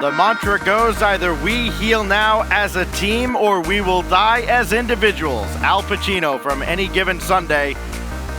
The mantra goes, either we heal now as a team or we will die as individuals. Al Pacino from Any Given Sunday.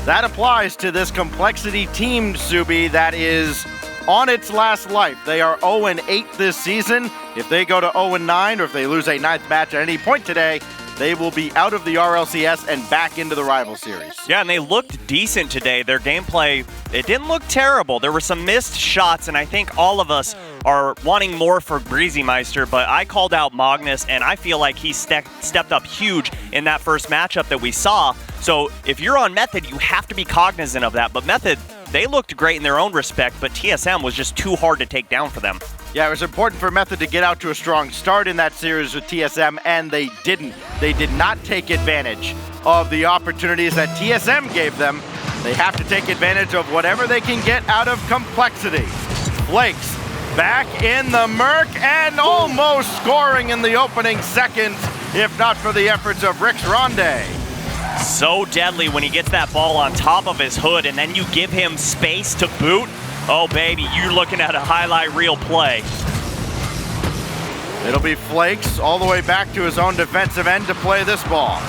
That applies to this Complexity team, Subi, that is on its last life. They are 0-8 this season. If they go to 0-9 or if they lose a ninth match at any point today, they will be out of the RLCS and back into the rival series. Yeah, and they looked decent today. Their gameplay, it didn't look terrible. There were some missed shots, and I think all of us are wanting more for Breezy Meister, but I called out Magnus, and I feel like he stepped up huge in that first matchup that we saw. So if you're on Method, you have to be cognizant of that. But Method, they looked great in their own respect, but TSM was just too hard to take down for them. Yeah, it was important for Method to get out to a strong start in that series with TSM, and they didn't. They did not take advantage of the opportunities that TSM gave them. They have to take advantage of whatever they can get out of Complexity. Flakes back in the Merc and almost scoring in the opening seconds, if not for the efforts of Rix Ronde. So deadly when he gets that ball on top of his hood and then you give him space to boot. Oh baby, you're looking at a highlight reel play. It'll be Flakes all the way back to his own defensive end to play this ball.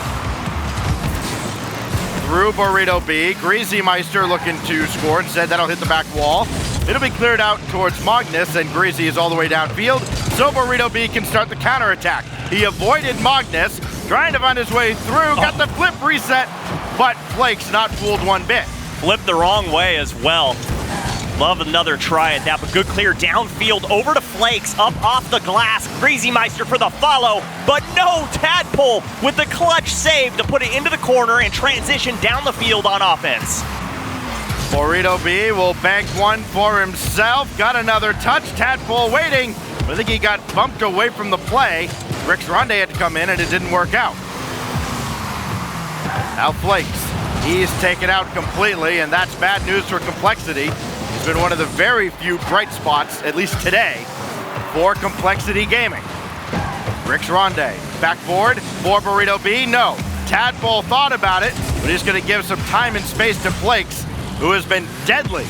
Through Burrito B, Greasy Meister looking to score. Instead, that'll hit the back wall. It'll be cleared out towards Magnus, and Greasy is all the way downfield, so Burrito B can start the counterattack. He avoided Magnus, trying to find his way through, got the flip reset, but Flakes not fooled one bit. Flipped the wrong way as well. Love another try at that, but good clear downfield over to Flakes, up off the glass. Greasy Meister for the follow, but no, Tadpole with the clutch save to put it into the corner and transition down the field on offense. Burrito B will bank one for himself. Got another touch. Tadpole waiting. I think he got bumped away from the play. Rix Ronde had to come in and it didn't work out. Now Flakes. He's taken out completely, and that's bad news for Complexity. He's been one of the very few bright spots, at least today, for Complexity Gaming. Rix Ronde back forward for Burrito B. No. Tadpole thought about it, but he's going to give some time and space to Flakes, who has been deadly.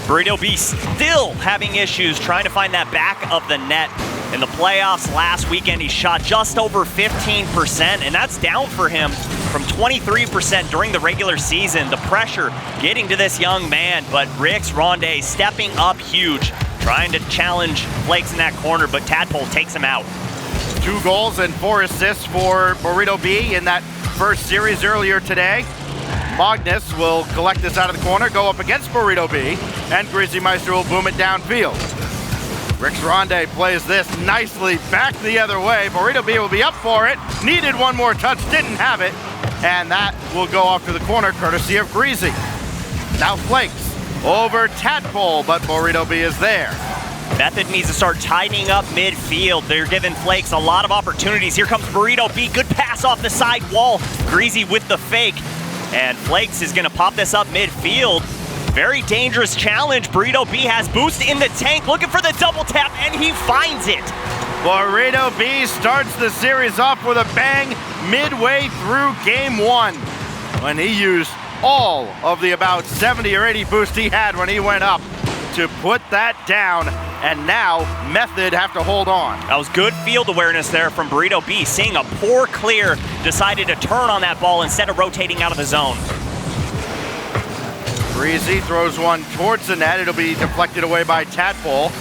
Burrito B still having issues trying to find that back of the net. In the playoffs last weekend, he shot just over 15%, and that's down for him from 23% during the regular season. The pressure getting to this young man, but Rix Ronde stepping up huge, trying to challenge Flakes in that corner, but Tadpole takes him out. 2 goals and 4 assists for Burrito B in that first series earlier today. Magnus will collect this out of the corner, go up against Burrito B, and Greasy Meister will boom it downfield. Rix Ronde plays this nicely back the other way. Burrito B will be up for it. Needed one more touch, didn't have it. And that will go off to the corner courtesy of Greasy. Now Flakes over Tadpole, but Burrito B is there. Method needs to start tightening up midfield. They're giving Flakes a lot of opportunities. Here comes Burrito B, good pass off the side wall. Greasy with the fake. And Flakes is gonna pop this up midfield. Very dangerous challenge. Burrito B has boost in the tank, looking for the double tap, and he finds it. Burrito B starts the series off with a bang midway through game 1, when he used all of the about 70 or 80 boost he had when he went up to put that down, and now Method have to hold on. That was good field awareness there from Burrito B. Seeing a poor clear, decided to turn on that ball instead of rotating out of the zone. Greasy throws one towards the net. It'll be deflected away by Tadpole.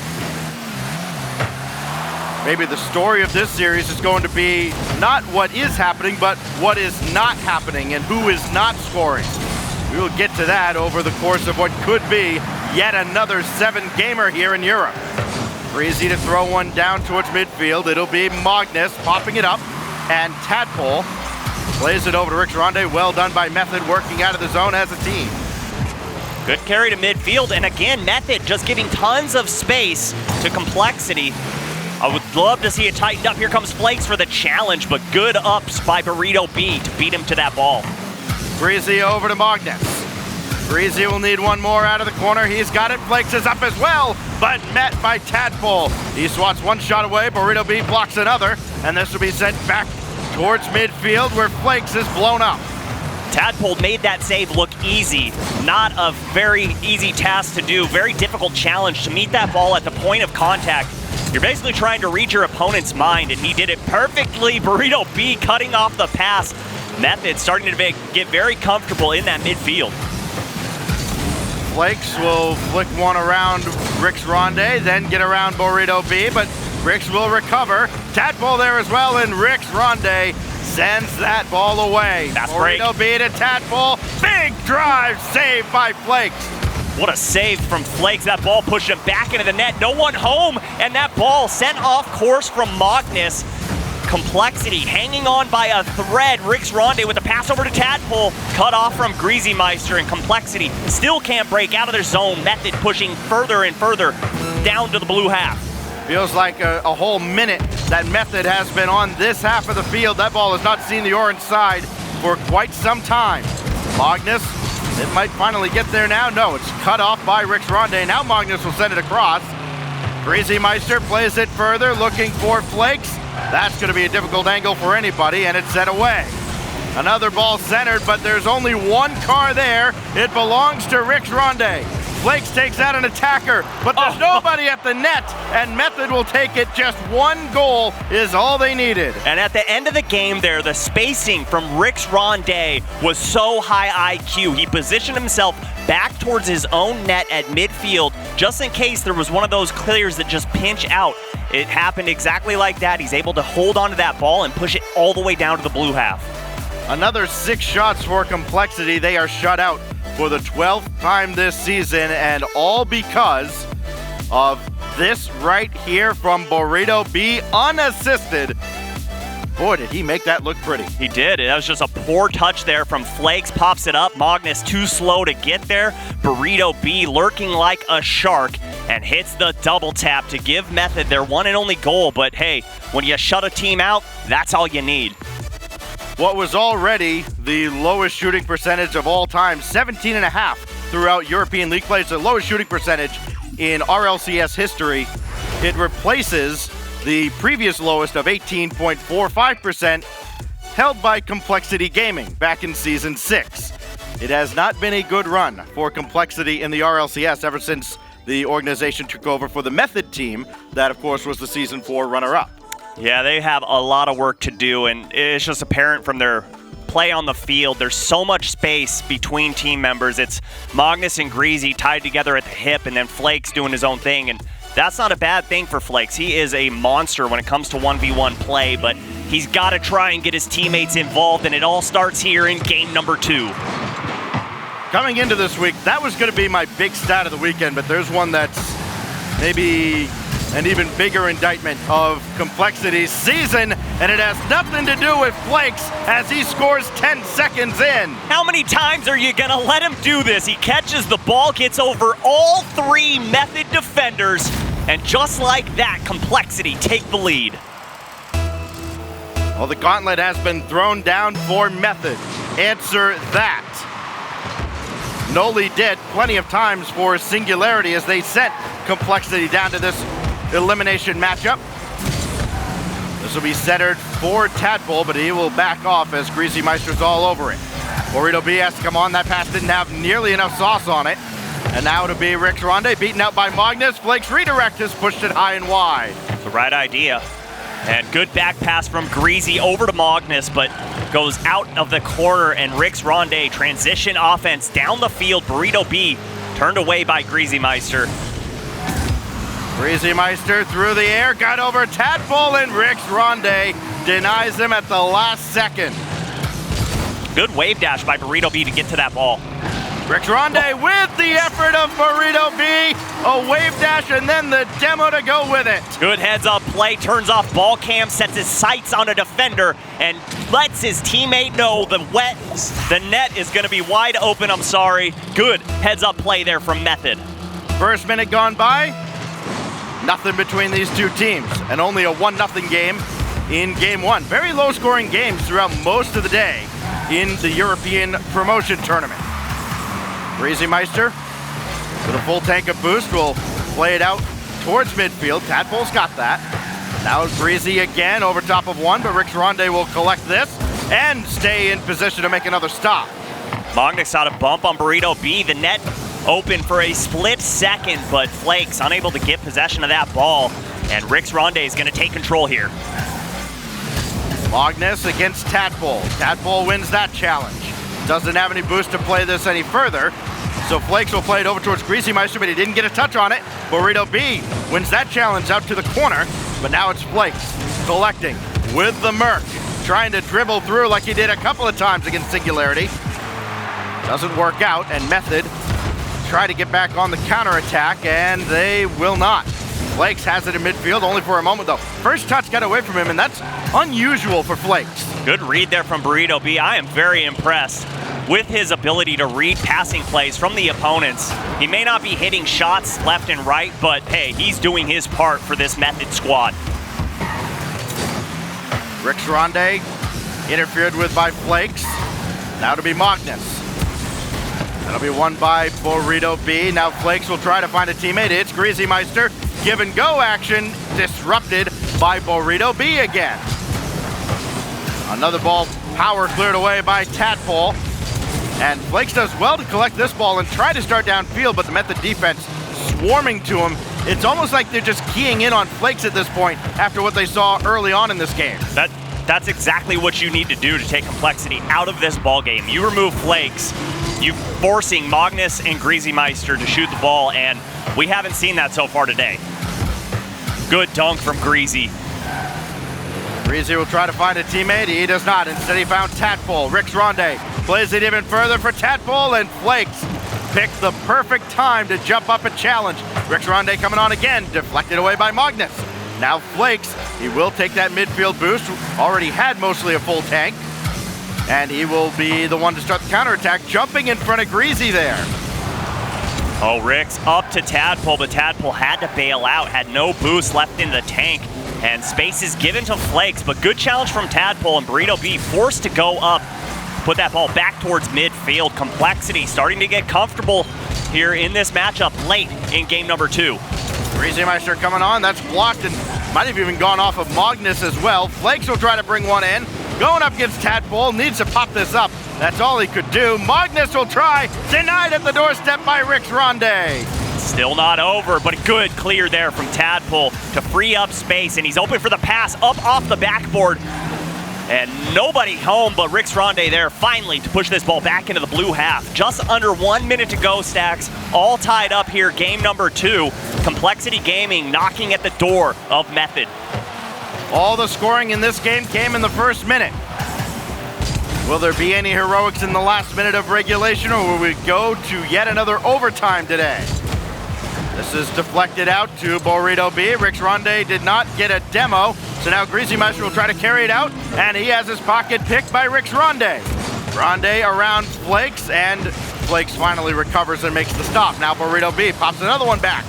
Maybe the story of this series is going to be not what is happening, but what is not happening and who is not scoring. We will get to that over the course of what could be yet another 7-gamer here in Europe. Greasy to throw one down towards midfield. It'll be Magnus popping it up, and Tadpole plays it over to Rix Ronde. Well done by Method, working out of the zone as a team. Good carry to midfield, and again, Method just giving tons of space to Complexity. I would love to see it tightened up. Here comes Flakes for the challenge, but good ups by Burrito B to beat him to that ball. Greasy over to Magnus. Greasy will need one more out of the corner. He's got it. Flakes is up as well, but met by Tadpole. He swats one shot away. Burrito B blocks another, and this will be sent back towards midfield where Flakes is blown up. Tadpole made that save look easy. Not a very easy task to do. Very difficult challenge to meet that ball at the point of contact. You're basically trying to read your opponent's mind, and he did it perfectly. Burrito B cutting off the pass. Method starting to get very comfortable in that midfield. Flakes will flick one around Rick's Ronde, then get around Burrito B, but Ricks will recover. Tadpole there as well, and Rick's Ronde sends that ball away. That's great. Burrito B to Tadpole. Big drive saved by Flakes. What a save from Flakes. That ball pushed him back into the net. No one home, and that ball sent off course from Magnus. Complexity hanging on by a thread. Rick's Ronde with a pass over to Tadpole. Cut off from Greasy Meister, and Complexity still can't break out of their zone. Method pushing further and further down to the blue half. Feels like a whole minute that Method has been on this half of the field. That ball has not seen the orange side for quite some time. Magnus, it might finally get there now. No, it's cut off by Rick's Ronde. Now Magnus will send it across. Greasy Meister plays it further, looking for Flakes. That's going to be a difficult angle for anybody, and it's set away. Another ball centered, but there's only one car there. It belongs to Rick's Ronde. Flakes takes out an attacker, but there's nobody at the net, and Method will take it. Just one goal is all they needed. And at the end of the game there, the spacing from Rick's Ronde was so high IQ. He positioned himself back towards his own net at midfield, just in case there was one of those clears that just pinch out. It happened exactly like that. He's able to hold onto that ball and push it all the way down to the blue half. Another 6 shots for Complexity. They are shut out for the 12th time this season, and all because of this right here from Burrito B, unassisted. Boy, did he make that look pretty. He did. That was just a poor touch there from Flakes. Pops it up. Magnus too slow to get there. Burrito B lurking like a shark and hits the double tap to give Method their one and only goal. But hey, when you shut a team out, that's all you need. What was already the lowest shooting percentage of all time, 17.5 throughout European League play. It's the lowest shooting percentage in RLCS history. It replaces the previous lowest of 18.45% held by Complexity Gaming back in Season 6. It has not been a good run for Complexity in the RLCS ever since the organization took over for the Method team. That, of course, was the Season 4 runner-up. Yeah, they have a lot of work to do, and it's just apparent from their play on the field. There's so much space between team members. It's Magnus and Greasy tied together at the hip, and then Flakes doing his own thing, and that's not a bad thing for Flakes. He is a monster when it comes to 1v1 play, but he's got to try and get his teammates involved, and it all starts here in game number 2. Coming into this week, that was going to be my big stat of the weekend, but there's one that's maybe an even bigger indictment of Complexity's season, and it has nothing to do with Flakes as he scores 10 seconds in. How many times are you going to let him do this? He catches the ball, gets over all 3 Method defenders, and just like that, Complexity take the lead. Well, the gauntlet has been thrown down for Method. Answer that. Noli did plenty of times for Singularity as they sent Complexity down to this elimination matchup. This will be centered for Tadpole, but he will back off as Greasy Meister's all over it. Burrito B has to come on. That pass didn't have nearly enough sauce on it. And now it'll be Rick's Ronde, beaten out by Magnus. Flakes redirect has pushed it high and wide. The right idea. And good back pass from Greasy over to Magnus, but goes out of the corner, and Rick's Ronde transition offense down the field. Burrito B turned away by Greasy Meister. Greasy Meister through the air, got over Tadpole, and Rick's Ronde denies him at the last second. Good wave dash by Burrito B to get to that ball. Rick's Ronde with the effort of Burrito B, a wave dash and then the demo to go with it. Good heads up play, turns off ball cam, sets his sights on a defender, and lets his teammate know the net is gonna be wide open, I'm sorry. Good heads up play there from Method. First minute gone by, nothing between these two teams, and only a 1-0 game in game 1. Very low scoring games throughout most of the day in the European promotion tournament. Greasy Meister with a full tank of boost will play it out towards midfield. Tadpole's got that. Now Greasy again over top of one, but Rick's Ronde will collect this. and stay in position to make another stop. Magnus got a bump on Burrito B. The net open for a split second, but Flakes unable to get possession of that ball. And Rix Ronde is going to take control here. Magnus against Tadpole. Tadpole wins that challenge. Doesn't have any boost to play this any further. So Flakes will play it over towards Greasy Meister, but he didn't get a touch on it. Burrito B wins that challenge out to the corner, but now it's Flakes collecting with the Merc, trying to dribble through like he did a couple of times against Singularity. Doesn't work out, and Method try to get back on the counterattack, and they will not. Flakes has it in midfield, only for a moment though. First touch got away from him, and that's unusual for Flakes. Good read there from Burrito B. I am very impressed with his ability to read passing plays from the opponents. He may not be hitting shots left and right, but hey, he's doing his part for this Method squad. Rix Ronde interfered with by Flakes. Now to be Magnus. That'll be won by Burrito B. Now Flakes will try to find a teammate. It's Greasy Meister. Give and go action disrupted by Burrito B again. Another ball power cleared away by Tadpole. And Flakes does well to collect this ball and try to start downfield, but the Method defense swarming to him. It's almost like they're just keying in on Flakes at this point after what they saw early on in this game. That's exactly what you need to do to take complexity out of this ball game. You remove Flakes, you forcing Magnus and Greasy Meister to shoot the ball, and we haven't seen that so far today. Good dunk from Greasy. Greasy will try to find a teammate. He does not. Instead, he found Tadpole. Rix Ronde plays it even further for Tadpole, and Flakes picked the perfect time to jump up and challenge. Rix Ronde coming on again, deflected away by Magnus. Now Flakes, he will take that midfield boost. Already had mostly a full tank. And he will be the one to start the counterattack, jumping in front of Greasy there. Oh, Rix up to Tadpole, but Tadpole had to bail out, had no boost left in the tank. And space is given to Flakes, but good challenge from Tadpole, and Burrito B forced to go up, put that ball back towards midfield. Complexity starting to get comfortable here in this matchup late in game number 2. Greasy Meister coming on, that's blocked and might have even gone off of Magnus as well. Flakes will try to bring one in. Going up against Tadpole, needs to pop this up. That's all he could do. Magnus will try, denied at the doorstep by Rix Ronde. Still not over, but a good clear there from Tadpole to free up space, and he's open for the pass up off the backboard. And nobody home but Rix Ronde there finally to push this ball back into the blue half. Just under 1 minute to go, Stacks. All tied up here, game number 2. Complexity Gaming knocking at the door of Method. All the scoring in this game came in the first minute. Will there be any heroics in the last minute of regulation, or will we go to yet another overtime today? This is deflected out to Burrito B. Rix Ronde did not get a demo, so now Greasy Meister will try to carry it out, and he has his pocket picked by Rix Ronde. Ronde around Flakes, and Flakes finally recovers and makes the stop. Now Burrito B pops another one back,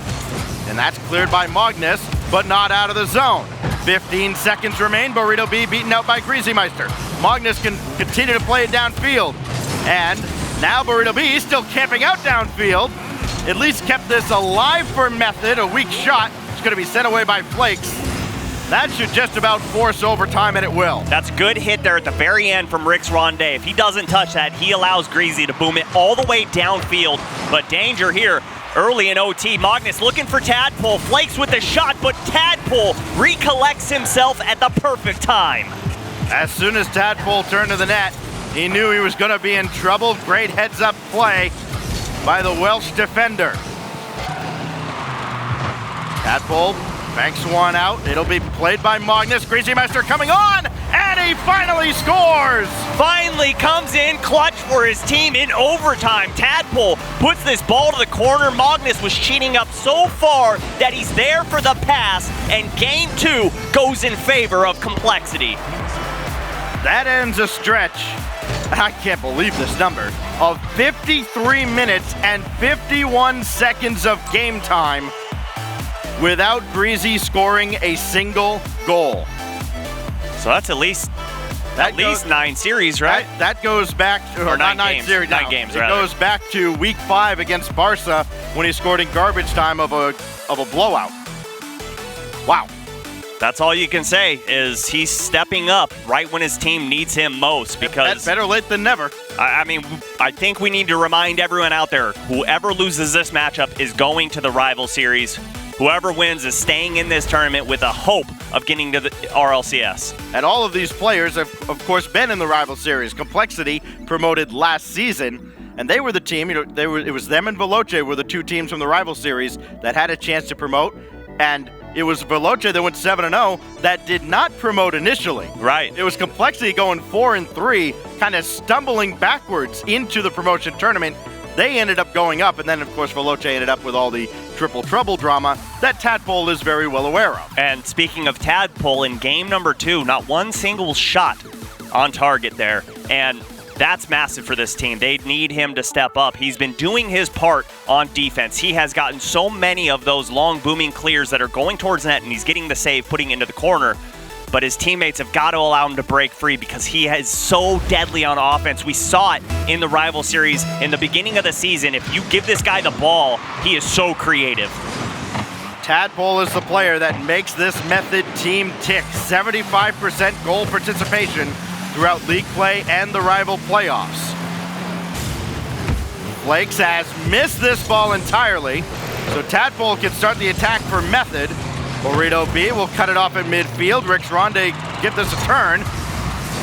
and that's cleared by Magnus, but not out of the zone. 15 seconds remain. Burrito B beaten out by Greasy Meister. Magnus can continue to play it downfield, and now Burrito B is still camping out downfield. At least kept this alive for Method. A weak shot. It's going to be sent away by Flakes. That should just about force overtime, and it will. That's a good hit there at the very end from Rix Ronde. If he doesn't touch that, he allows Greasy to boom it all the way downfield. But danger here early in OT. Magnus looking for Tadpole. Flakes with the shot, but Tadpole recollects himself at the perfect time. As soon as Tadpole turned to the net, he knew he was going to be in trouble. Great heads-up play by the Welsh defender. Tadpole banks one out. It'll be played by Magnus. Greasy Meister coming on, and he finally scores! Finally comes in clutch for his team in overtime. Tadpole puts this ball to the corner. Magnus was cheating up so far that he's there for the pass, and game 2 goes in favor of Complexity. That ends a stretch, I can't believe this number, of 53 minutes and 51 seconds of game time without Greasy scoring a single goal. So that's at least 9 series, right? That goes back to, or not 9 series, 9 games, it rather. goes back to week 5 against Barca when he scored in garbage time of a blowout. Wow. That's all you can say is he's stepping up right when his team needs him most because better late than never. I mean, I think we need to remind everyone out there, whoever loses this matchup is going to the rival series. Whoever wins is staying in this tournament with a hope of getting to the RLCS. And all of these players have, of course, been in the rival series. Complexity promoted last season, and they were the team, it was them and Veloce were the two teams from the rival series that had a chance to promote, and it was Veloce that went 7-0 that did not promote initially. Right. It was Complexity going 4-3, kind of stumbling backwards into the promotion tournament. They ended up going up, and then, of course, Veloce ended up with all the triple trouble drama that Tadpole is very well aware of. And speaking of Tadpole, in game number 2, not one single shot on target there, and that's massive for this team. They need him to step up. He's been doing his part on defense. He has gotten so many of those long booming clears that are going towards net, and he's getting the save, putting it into the corner. But his teammates have got to allow him to break free because he is so deadly on offense. We saw it in the rival series in the beginning of the season. If you give this guy the ball, he is so creative. Tadpole is the player that makes this method team tick. 75% goal participation throughout league play and the rival playoffs. Flakes has missed this ball entirely, so Tadpole can start the attack for Method. Burrito B will cut it off at midfield. Rix Ronde give this a turn,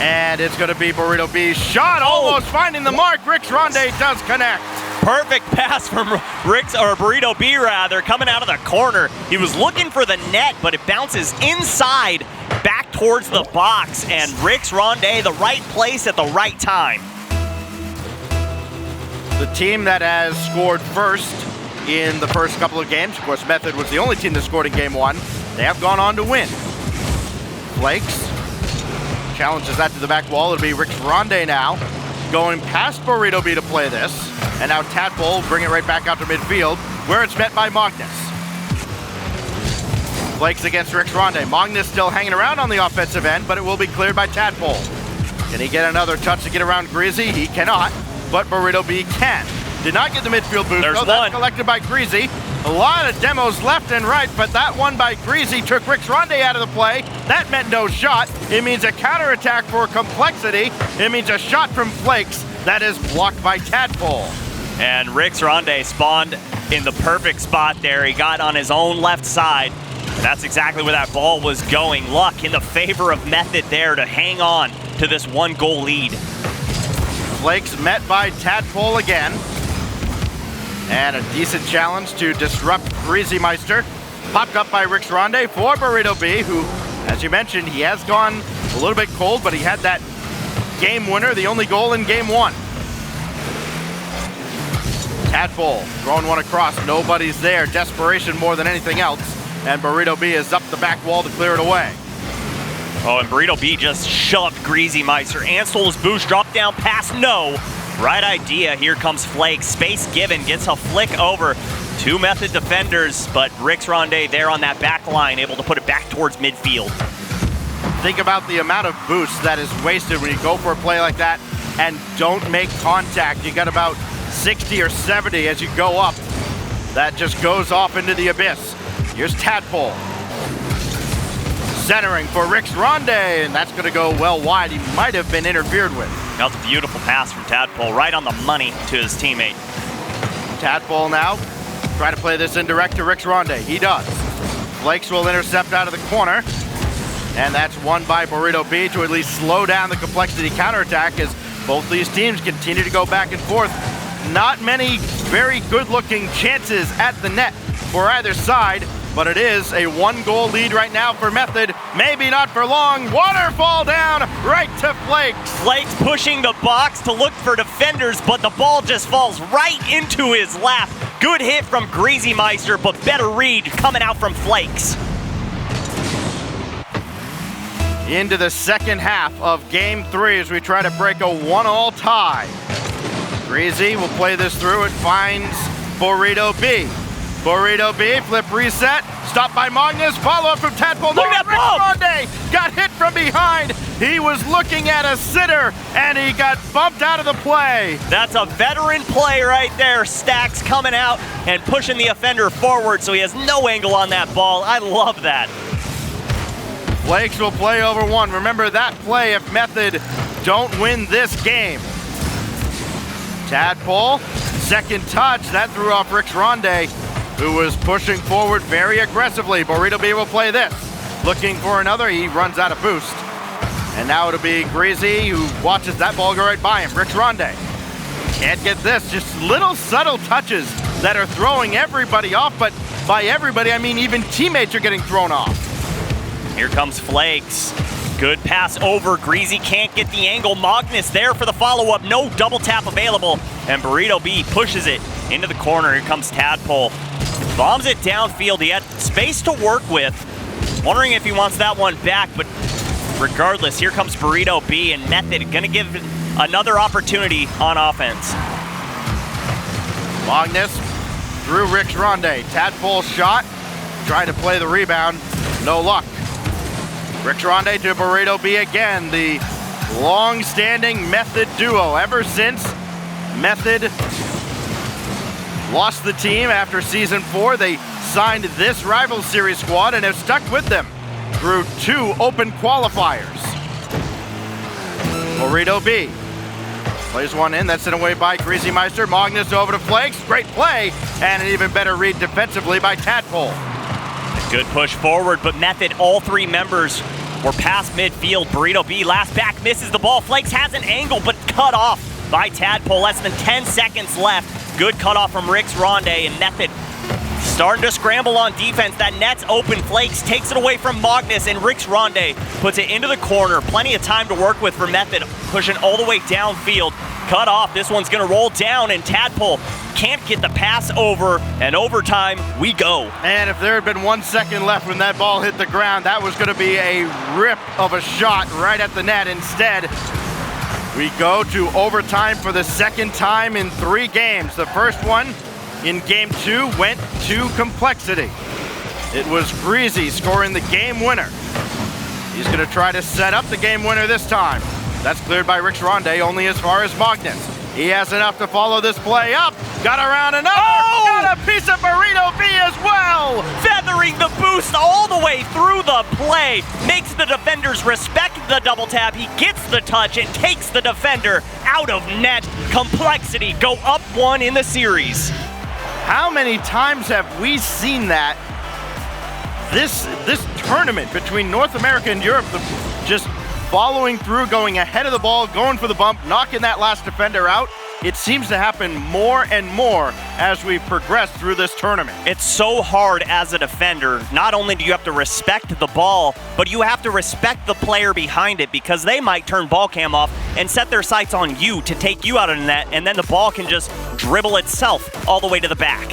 and it's going to be Burrito B's shot, almost finding the mark. Rix Ronde does connect. Perfect pass from Burrito B rather, coming out of the corner. He was looking for the net, but it bounces inside, back towards the box, and Rix Ronde, the right place at the right time. The team that has scored first in the first couple of games, of course, Method was the only team that scored in game 1. They have gone on to win. Flakes challenges that to the back wall. It'll be Rix Ronde now, going past Burrito B to play this. And now Tadpole bring it right back out to midfield, where it's met by Magnus. Flakes against Rix Ronde. Magnus still hanging around on the offensive end, but it will be cleared by Tadpole. Can he get another touch to get around Greasy? He cannot, but Burrito B can. Did not get the midfield boost. There's though. That's collected by Greasy. A lot of demos left and right, but that one by Greasy took Rix Ronde out of the play. That meant no shot. It means a counterattack for Complexity. It means a shot from Flakes that is blocked by Tadpole. And Rix Ronde spawned in the perfect spot there. He got on his own left side. And that's exactly where that ball was going. Luck in the favor of Method there to hang on to this 1-goal lead. Flakes met by Tadpole again. And a decent challenge to disrupt Greasy Meister. Popped up by Rix Ronde for Burrito B, who, as you mentioned, he has gone a little bit cold, but he had that game winner, the only goal in game 1. Tadpole throwing one across, nobody's there. Desperation more than anything else. And Burrito B is up the back wall to clear it away. Oh, and Burrito B just shoved Greasy Meister. Ansel's boost, drop down pass, no. Right idea, here comes Flakes. Space given, gets a flick over. 2 Method defenders, but Rix Ronde there on that back line, able to put it back towards midfield. Think about the amount of boost that is wasted when you go for a play like that and don't make contact. You got about 60 or 70 as you go up. That just goes off into the abyss. Here's Tadpole. Centering for Rix Ronde, and that's going to go well wide. He might have been interfered with. That was a beautiful pass from Tadpole, right on the money to his teammate. Tadpole now trying to play this indirect to Rix Ronde. He does. Flakes will intercept out of the corner, and that's won by Burrito B to at least slow down the Complexity counterattack as both these teams continue to go back and forth. Not many very good-looking chances at the net for either side, but it is a 1-goal lead right now for Method. Maybe not for long. Waterfall down right to Flakes. Flakes pushing the box to look for defenders, but the ball just falls right into his lap. Good hit from Greasy Meister, but better read coming out from Flakes. Into the second half of game 3 as we try to break a 1-1 tie. Greasy will play this through. It finds Burrito B. Burrito B, flip reset, stopped by Magnus, follow-up from Tadpole. Look at that bump! Ronde got hit from behind. He was looking at a sitter, and he got bumped out of the play. That's a veteran play right there. Stacks coming out and pushing the offender forward so he has no angle on that ball. I love that. Flakes will play over one. Remember that play if Method don't win this game. Tadpole, second touch. That threw off Rick's Ronde, who was pushing forward very aggressively. Burrito B will play this. Looking for another, he runs out of boost. And now it'll be Greasy who watches that ball go right by him. Rick's Ronde can't get this. Just little subtle touches that are throwing everybody off, but by everybody, I mean even teammates are getting thrown off. Here comes Flakes. Good pass over. Greasy can't get the angle. Magnus there for the follow-up. No double tap available. And Burrito B pushes it into the corner. Here comes Tadpole. Bombs it downfield. He had space to work with. Wondering if he wants that one back, but regardless, here comes Burrito B, and Method gonna give another opportunity on offense. Magnus through Rick's Ronde. Tadpole shot. Trying to play the rebound. No luck. Rick's Ronde to Burrito B again. The long-standing Method duo. Ever since Method lost the team after Season 4, they signed this Rival Series squad and have stuck with them through 2 open qualifiers. Burrito B plays one in, that's sent away by Greasy Meister. Magnus over to Flakes, great play, and an even better read defensively by Tadpole. Good push forward, but Method, all 3 members were past midfield. Burrito B last back, misses the ball. Flakes has an angle, but cut off by Tadpole. Less than 10 seconds left. Good cutoff from Rick's Ronde, and Method starting to scramble on defense. That net's open. Flakes takes it away from Magnus, and Rick's Ronde puts it into the corner. Plenty of time to work with for Method, pushing all the way downfield. Cut off. This one's going to roll down, and Tadpole can't get the pass over, and overtime we go. And if there had been 1 second left when that ball hit the ground, that was going to be a rip of a shot right at the net. Instead, we go to overtime for the second time in 3 games. The first one in Game 2 went to Complexity. It was Greasy scoring the game winner. He's going to try to set up the game winner this time. That's cleared by Rick's Ronde, only as far as Magnus. He has enough to follow this play up. Got around another. Oh! Got a piece of Burrito B as well. Feathering the boost all the way through the play. Makes the defenders respect the double tap. He gets the touch and takes the defender out of net. Complexity go up 1 in the series. How many times have we seen that? This tournament between North America and Europe, just following through, going ahead of the ball, going for the bump, knocking that last defender out. It seems to happen more and more as we progress through this tournament. It's so hard as a defender. Not only do you have to respect the ball, but you have to respect the player behind it, because they might turn ball cam off and set their sights on you to take you out of the net, and then the ball can just dribble itself all the way to the back.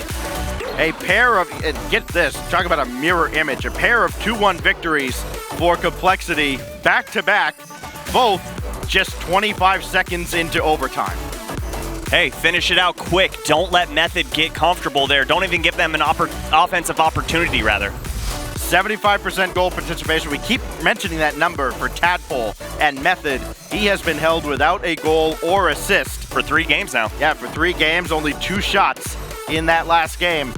A pair of, and get this, talk about a mirror image, a pair of 2-1 victories for Complexity back-to-back, both just 25 seconds into overtime. Hey, finish it out quick. Don't let Method get comfortable there. Don't even give them an offensive opportunity, rather. 75% goal participation. We keep mentioning that number for Tadpole and Method. He has been held without a goal or assist. For 3 games now. Yeah, for 3 games, only 2 shots in that last game.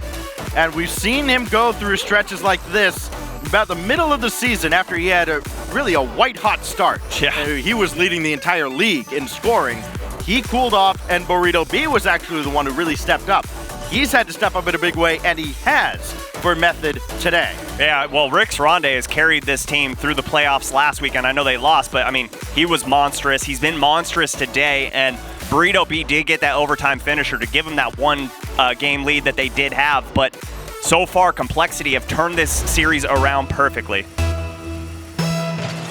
And we've seen him go through stretches like this about the middle of the season after he had really a white-hot start. Yeah. He was leading the entire league in scoring. He cooled off, and Burrito B was actually the one who really stepped up. He's had to step up in a big way, and he has for Method today. Yeah, well, Rick's Ronde has carried this team through the playoffs last week, and I know they lost, but I mean, he was monstrous. He's been monstrous today, and Burrito B did get that overtime finisher to give him that 1 game lead that they did have, but so far, Complexity have turned this series around perfectly.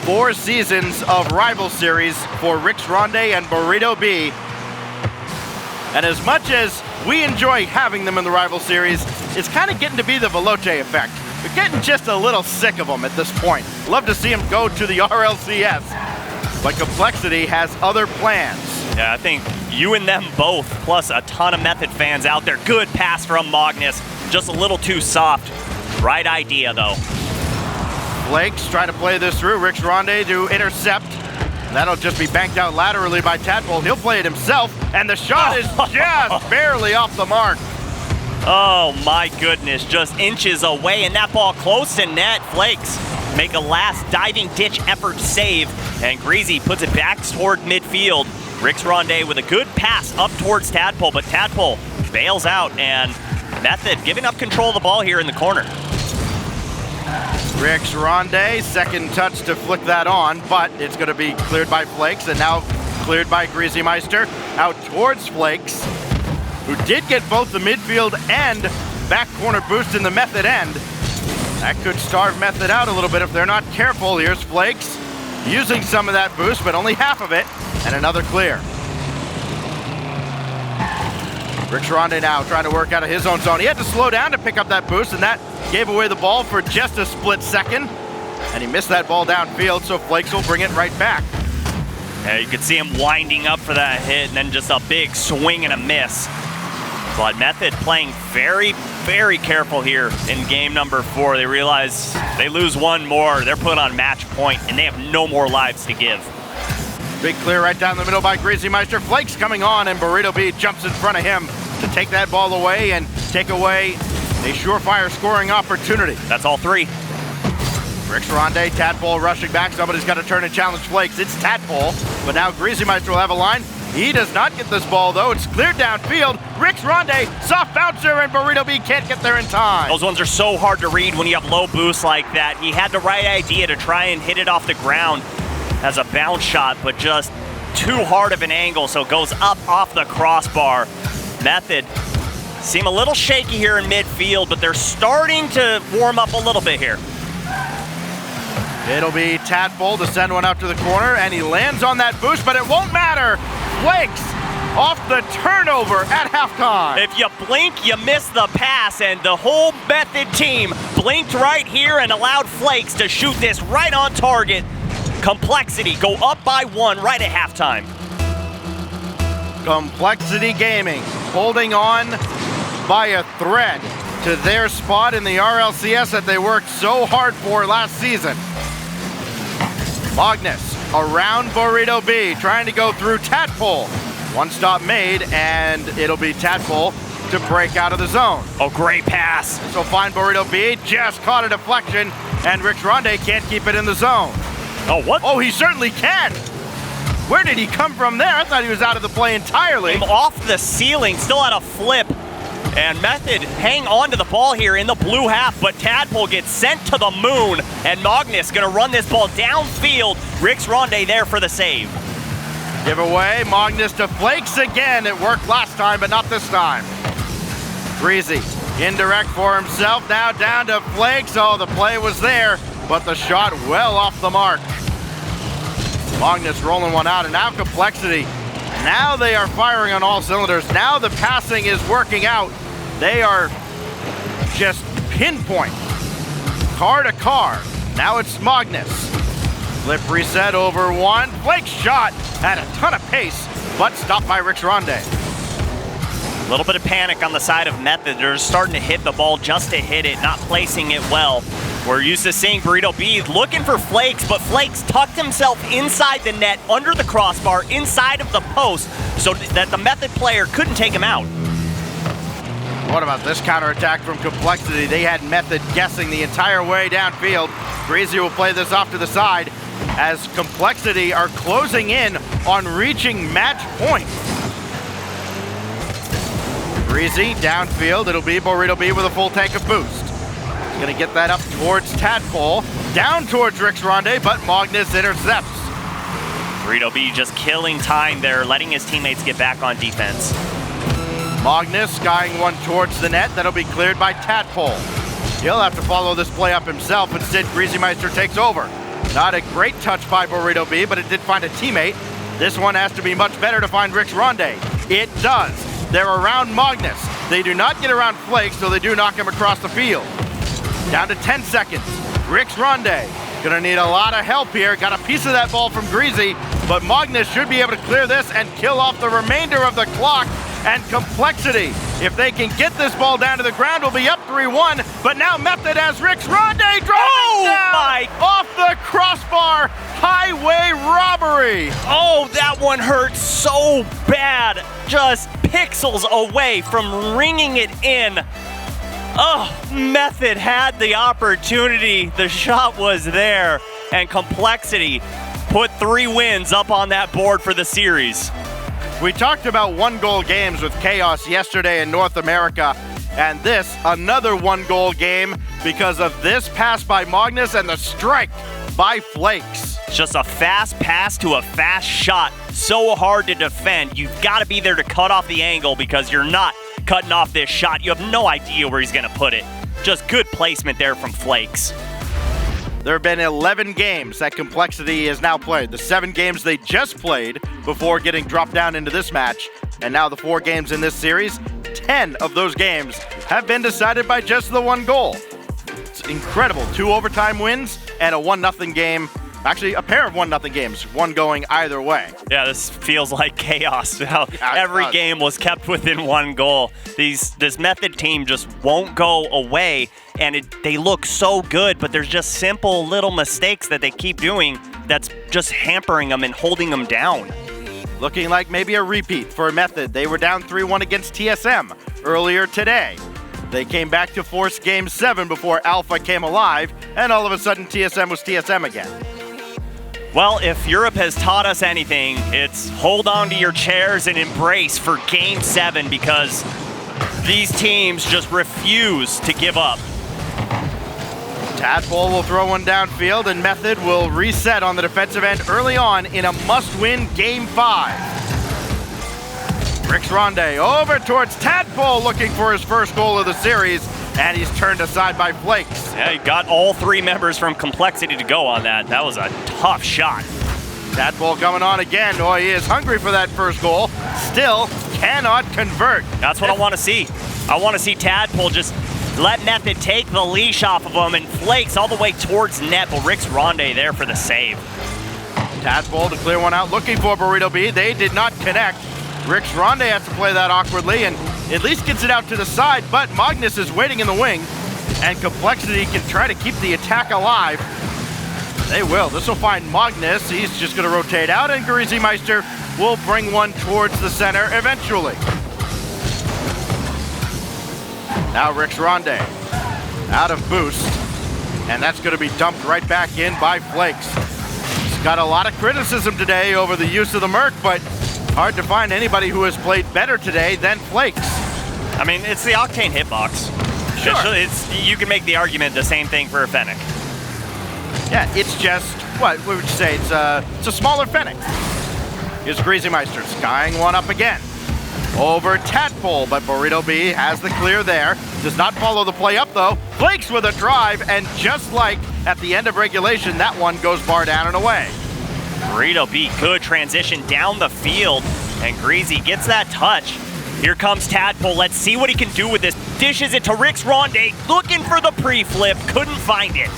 4 seasons of Rival Series for Rick's Ronde and Burrito B. And as much as we enjoy having them in the Rival Series, it's kind of getting to be the Veloce effect. We're getting just a little sick of them at this point. Love to see them go to the RLCS, but Complexity has other plans. Yeah, I think you and them both, plus a ton of Method fans out there. Good pass from Magnus, just a little too soft. Right idea, though. Flakes trying to play this through. Rick's Ronde to intercept. That'll just be banked out laterally by Tadpole. He'll play it himself, and the shot is just barely off the mark. Oh my goodness, just inches away, and that ball close to net. Flakes make a last diving ditch effort save, and Greasy puts it back toward midfield. Rix Ronde with a good pass up towards Tadpole, but Tadpole bails out, and Method giving up control of the ball here in the corner. Rix Ronde, second touch to flick that on, but it's going to be cleared by Flakes, and now cleared by Greasy Meister out towards Flakes, who did get both the midfield and back corner boost in the Method end. That could starve Method out a little bit if they're not careful. Here's Flakes using some of that boost, but only half of it, and another clear. Rix Ronde now trying to work out of his own zone. He had to slow down to pick up that boost, and that gave away the ball for just a split second, and he missed that ball downfield, so Flakes will bring it right back. Yeah, you could see him winding up for that hit, and then just a big swing and a miss. But Method playing very, very careful here in game number 4. They realize they lose one more, they're put on match point, and they have no more lives to give. Big clear right down the middle by Greasy Meister. Flakes coming on, and Burrito B jumps in front of him to take that ball away and take away a surefire scoring opportunity. That's all 3. Rix Ronde, Tadpole rushing back. Somebody's got to turn and challenge Flakes. It's Tadpole, but now Greasy Meister will have a line. He does not get this ball, though. It's cleared downfield. Rix Ronde, soft bouncer, and Burrito B can't get there in time. Those ones are so hard to read when you have low boosts like that. He had the right idea to try and hit it off the ground as a bounce shot, but just too hard of an angle, so it goes up off the crossbar. Method seem a little shaky here in midfield, but they're starting to warm up a little bit here. It'll be Tadpole to send one out to the corner, and he lands on that boost, but it won't matter. Flakes off the turnover at halftime. If you blink, you miss the pass, and the whole Method team blinked right here and allowed Flakes to shoot this right on target. Complexity go up by 1 right at halftime. Complexity Gaming holding on by a thread to their spot in the RLCS that they worked so hard for last season. Magnus around Burrito B, trying to go through Tadpole. One stop made, and it'll be Tadpole to break out of the zone. Oh, great pass. So fine, Burrito B just caught a deflection, and Rix Ronde can't keep it in the zone. Oh, what? Oh, he certainly can. Where did he come from there? I thought he was out of the play entirely. Came off the ceiling, still at a flip. And Method hang on to the ball here in the blue half, but Tadpole gets sent to the moon, and Magnus gonna run this ball downfield. Rix Ronde there for the save. Give away, Magnus to Flakes again. It worked last time, but not this time. Greasy, indirect for himself, now down to Flakes. Oh, the play was there, but the shot well off the mark. Magnus rolling one out, and now Complexity. Now they are firing on all cylinders. Now the passing is working out. They are just pinpoint, car to car. Now it's Magnus. Flip reset over 1. Flake shot at a ton of pace, but stopped by Rix Ronde. A little bit of panic on the side of Method. They're starting to hit the ball just to hit it, not placing it well. We're used to seeing Burrito B looking for Flakes, but Flakes tucked himself inside the net, under the crossbar, inside of the post, so that the Method player couldn't take him out. What about this counterattack from Complexity? They had Method guessing the entire way downfield. Greasy will play this off to the side as Complexity are closing in on reaching match point. Greasy downfield, it'll be Burrito B with a full tank of boost. Gonna get that up towards Tadpole, down towards Rix Ronde, but Magnus intercepts. Burrito B just killing time there, letting his teammates get back on defense. Magnus skying one towards the net, that'll be cleared by Tadpole. He'll have to follow this play up himself. Instead, Greasy Meister takes over. Not a great touch by Burrito B, but it did find a teammate. This one has to be much better to find Rix Ronde. It does. They're around Magnus. They do not get around Flake, so they do knock him across the field. Down to 10 seconds. Rix Ronde gonna need a lot of help here. Got a piece of that ball from Greasy, but Magnus should be able to clear this and kill off the remainder of the clock. And Complexity, if they can get this ball down to the ground, will be up 3-1. But now Method has Rix Ronde driving down off the crossbar. Highway robbery. Oh, that one hurt so bad. Just pixels away from ringing it in. Oh, Method had the opportunity. The shot was there, and Complexity put 3 wins up on that board for the series. We talked about 1-goal games with Chaos yesterday in North America, and this, another 1-goal game because of this pass by Magnus and the strike by Flakes. It's just a fast pass to a fast shot. So hard to defend. You've got to be there to cut off the angle because you're not cutting off this shot. You have no idea where he's going to put it. Just good placement there from Flakes. There have been 11 games that Complexity has now played. The 7 games they just played before getting dropped down into this match. And now the 4 games in this series, 10 of those games have been decided by just the 1 goal. It's incredible. 2 overtime wins and a 1-0 game. Actually, a pair of 1-0 games, one going either way. Yeah, this feels like chaos. Every game was kept within 1 goal. This Method team just won't go away, and they look so good, but there's just simple little mistakes that they keep doing that's just hampering them and holding them down. Looking like maybe a repeat for Method. They were down 3-1 against TSM earlier today. They came back to force Game 7 before Alpha came alive, and all of a sudden TSM was TSM again. Well, if Europe has taught us anything, it's hold on to your chairs and embrace for Game 7 because these teams just refuse to give up. Tadpole will throw one downfield, and Method will reset on the defensive end early on in a must-win Game 5. Rix Ronde over towards Tadpole looking for his first goal of the series, and he's turned aside by Flakes. Yeah, he got all 3 members from Complexity to go on that. That was a tough shot. Tadpole coming on again. Oh, he is hungry for that first goal. Still cannot convert. That's what I want to see. I want to see Tadpole just let Method take the leash off of him, and Flakes all the way towards net, but Rix Ronde there for the save. Tadpole to clear one out, looking for Burrito B. They did not connect. Rix Ronde has to play that awkwardly and at least gets it out to the side, but Magnus is waiting in the wing, and Complexity can try to keep the attack alive. They will. This will find Magnus. He's just going to rotate out, and Meister will bring one towards the center eventually. Now Rix Ronde out of boost, and that's going to be dumped right back in by Flakes. He's got a lot of criticism today over the use of the Merc, but hard to find anybody who has played better today than Flakes. I mean, it's the Octane hitbox. Sure. You can make the argument the same thing for a Fennec. Yeah, it's just, what would you say? It's a smaller Fennec. Here's Meister skying one up again. Over Tadpole, but Burrito B has the clear there. Does not follow the play up though. Flakes with a drive, and just like at the end of regulation, that one goes bar down and away. Burrito B, good transition down the field, and Greasy gets that touch. Here comes Tadpole. Let's see what he can do with this. Dishes it to Rix Ronde, looking for the pre-flip, couldn't find it.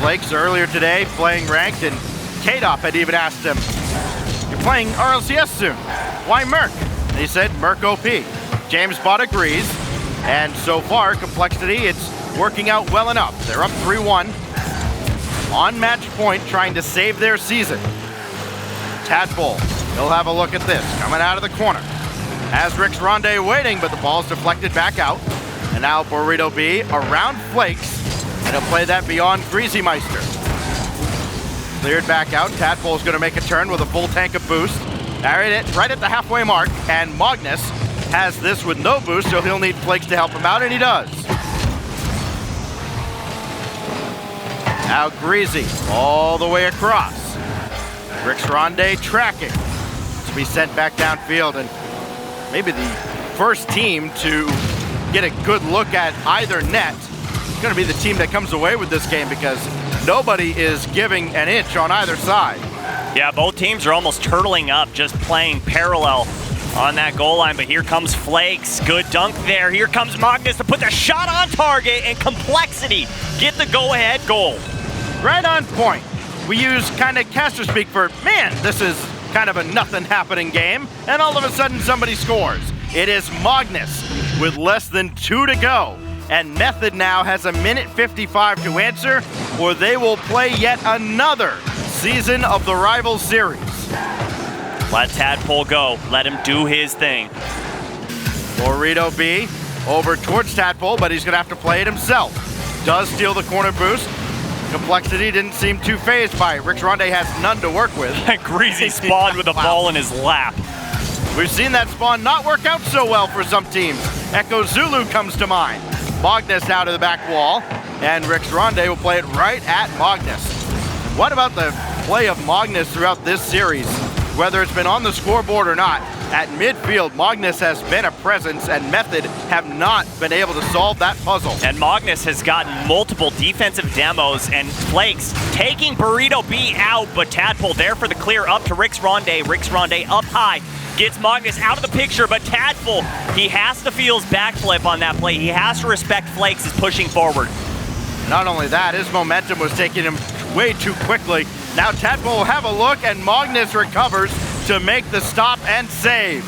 Flakes earlier today playing ranked, and K-Dop had even asked him, "You're playing RLCS soon. Why Merc?" And he said, "Merc OP." James Bott agrees, and so far, Complexity, it's working out well enough. They're up 3-1. On match point, trying to save their season. Tadpole, he'll have a look at this, coming out of the corner. Has Rix Ronde waiting, but the ball's deflected back out. And now Burrito B around Flakes, and he'll play that beyond Meister. Cleared back out, Tadpole's gonna make a turn with a full tank of boost. Right at the halfway mark, and Magnus has this with no boost, so he'll need Flakes to help him out, and he does. Now Greasy, all the way across. Rix Ronde tracking to be sent back downfield, and maybe the first team to get a good look at either net is going to be the team that comes away with this game, because nobody is giving an inch on either side. Yeah, both teams are almost turtling up, just playing parallel on that goal line, but here comes Flakes. Good dunk there. Here comes Magnus to put the shot on target, and Complexity get the go-ahead goal. Right on point. We use kind of caster speak for, man, this is kind of a nothing happening game, and all of a sudden somebody scores. It is Magnus with less than 2 to go, and Method now has a minute 55 to answer, or they will play yet another season of the Rivals Series. Let Tadpole go. Let him do his thing. Burrito B over towards Tadpole, but he's going to have to play it himself. Does steal the corner boost. Complexity didn't seem too phased by it. Rix Ronde has none to work with. Greasy spawned with the ball in his lap. We've seen that spawn not work out so well for some teams. Echo Zulu comes to mind. Magnus now to the back wall, and Rix Ronde will play it right at Magnus. What about the play of Magnus throughout this series? Whether it's been on the scoreboard or not, at midfield, Magnus has been a presence, and Method have not been able to solve that puzzle. And Magnus has gotten multiple defensive demos, and Flakes taking Burrito B out, but Tadpole there for the clear up to Rix Ronde. Rix Ronde up high, gets Magnus out of the picture, but Tadpole, he has to feel his backflip on that play. He has to respect Flakes is pushing forward. Not only that, his momentum was taking him way too quickly. Now Tadpole will have a look, and Magnus recovers to make the stop and save.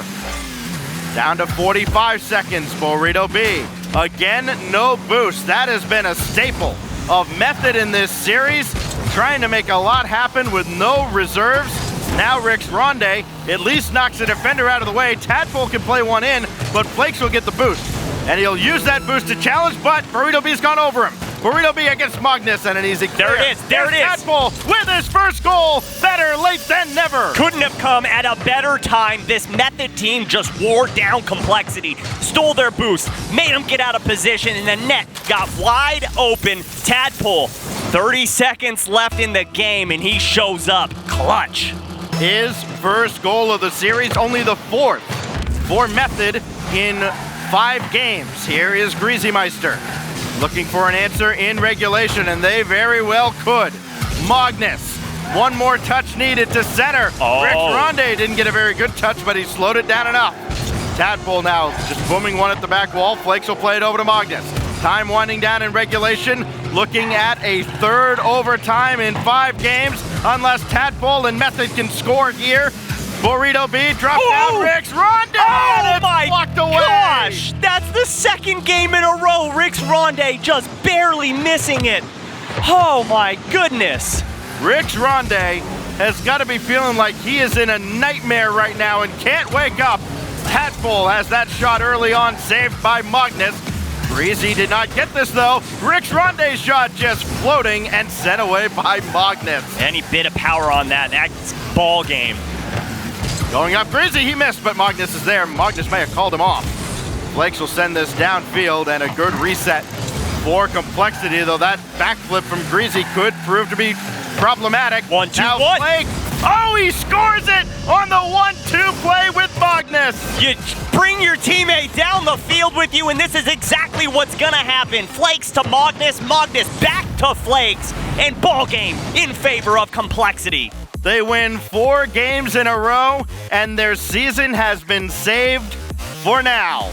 Down to 45 seconds, Burrito B. Again, no boost. That has been a staple of Method in this series, trying to make a lot happen with no reserves. Now Rix Ronde at least knocks the defender out of the way. Tadpole can play one in, but Flakes will get the boost. And he'll use that boost to challenge, but Burrito B's gone over him. Burrito B against Magnus, and an easy clear. There it is, there it is. Tadpole with his first goal. Better late than never. Couldn't have come at a better time. This Method team just wore down Complexity, stole their boost, made them get out of position, and the net got wide open. Tadpole, 30 seconds left in the game, and he shows up clutch. His first goal of the series, only the fourth for Method in 5 games. Here is Greasy Meister looking for an answer in regulation, and they very well could. Magnus, one more touch needed to center. Rix Ronde didn't get a very good touch, but he slowed it down enough. Tadpole now just booming one at the back wall. Flakes will play it over to Magnus. Time winding down in regulation, looking at a third overtime in 5 games, unless Tadpole and Method can score here. Burrito B dropped down Rix Ronde, oh my walked away. Gosh, that's the second game in a row. Rix Ronde just barely missing it. Oh my goodness. Rix Ronde has got to be feeling like he is in a nightmare right now and can't wake up. Tadpole has that shot early on, saved by Magnus. Greasy did not get this though. Rix Ronde's shot just floating and sent away by Magnus. Any bit of power on that. That's ball game. Going up, Greasy, he missed, but Magnus is there. Magnus may have called him off. Flakes will send this downfield, and a good reset for Complexity, though that backflip from Greasy could prove to be problematic. 1-2-1. Now Flake, oh, he scores it on the 1-2 play with Magnus. You bring your teammate down the field with you, and this is exactly what's gonna happen. Flakes to Magnus, Magnus back to Flakes, and ball game in favor of Complexity. They win 4 games in a row, and their season has been saved for now.